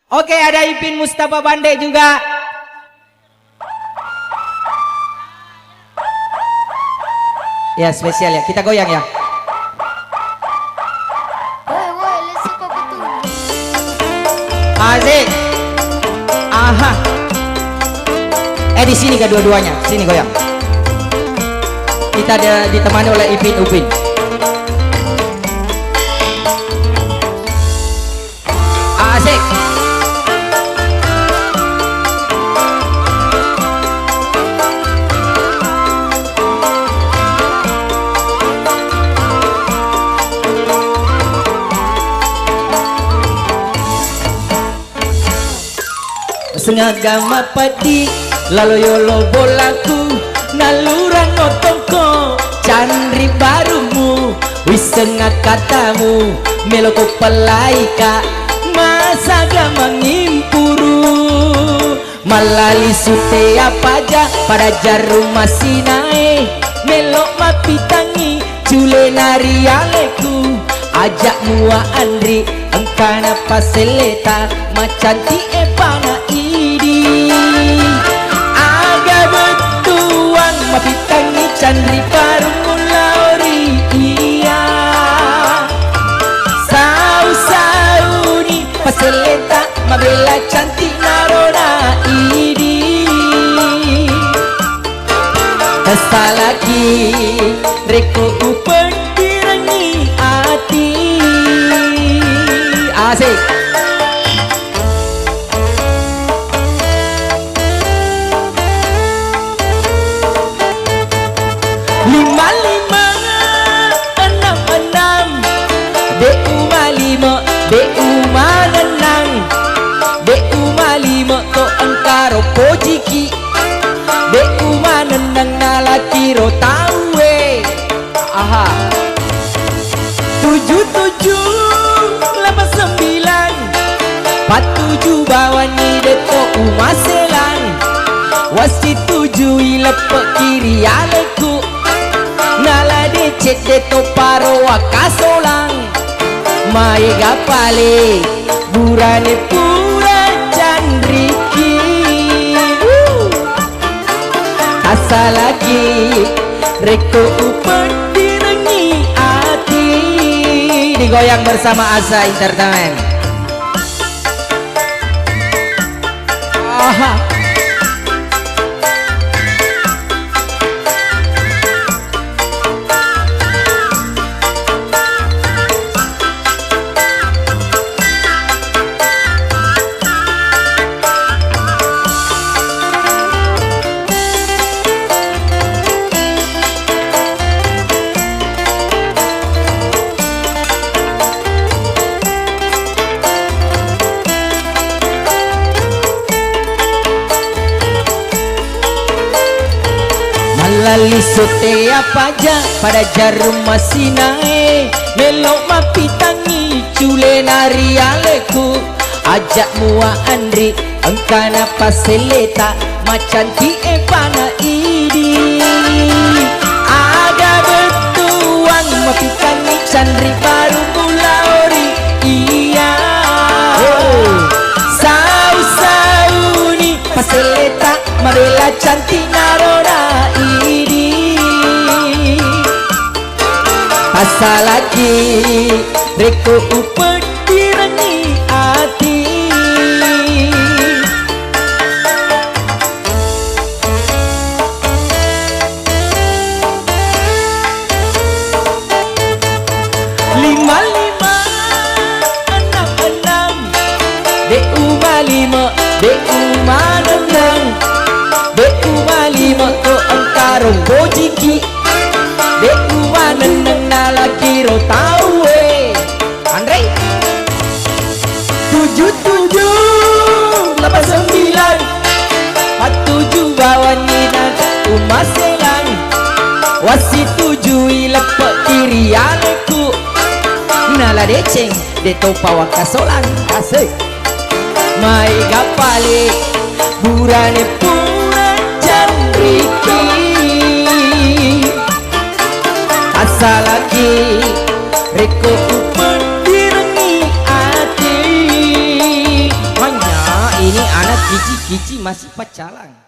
Oke, ada Ipin Mustafa Bande juga. Ya, spesial ya. Kita goyang ya. Asik. Aha. Di sini kedua-duanya. Sini goyang. Kita ditemani oleh Ipin Upin. Asik. Sengagama padi lalu yolo bolaku naluran notongko canri barumu wisengak katamu meloko pelaika masa gama ngimpuru malali sute apaja pada jarum masinae melok mapitangi cule nari aleku ajak mua andri engkana paseleta macanti epana idi aga betuan mapitangi candri parumulaori iya sau-sauni paseleta mabela cantik narona idi Esa lagi reko upen dirangi hati asik. Lima lima enam enam deuma lima deuma nenang deuma lima to engkaro pojiki deuma nenang nalakiro tawe aha tujuh tujuh lapan sembilan empat tujuh bawani deto umaselan wasi tujuh ilepek kiri aleku nala decet deto paro wakasolang maiga pale burane pura candriki asa lagi reko upen direngi hati digoyang bersama Asa Entertainment. Aha. Lali sote apaja pada jarum masinae melok mapitangi cule nari aleku ajak mua andri engkana paseleta macanti epana idi ada betuan mapitangi candri baru mulaori iya sau-sauni paseleta mabela cantik narona asa lagi reko upen dirangi hati lima lima enam enam deuma lima deuma nenang deuma lima to engkaro bojiki deuma nenang nalakiro tawe Andre tujuh tujuh lapan sembilan empat tujuh bawani dan umaselan wasi tujuh ilepek kiri aleku nala deceng deto pawakasolan asik mai gapale burane pura candriki asa lagi reko upen direngi hati ini anak kici-kici masih pacaran.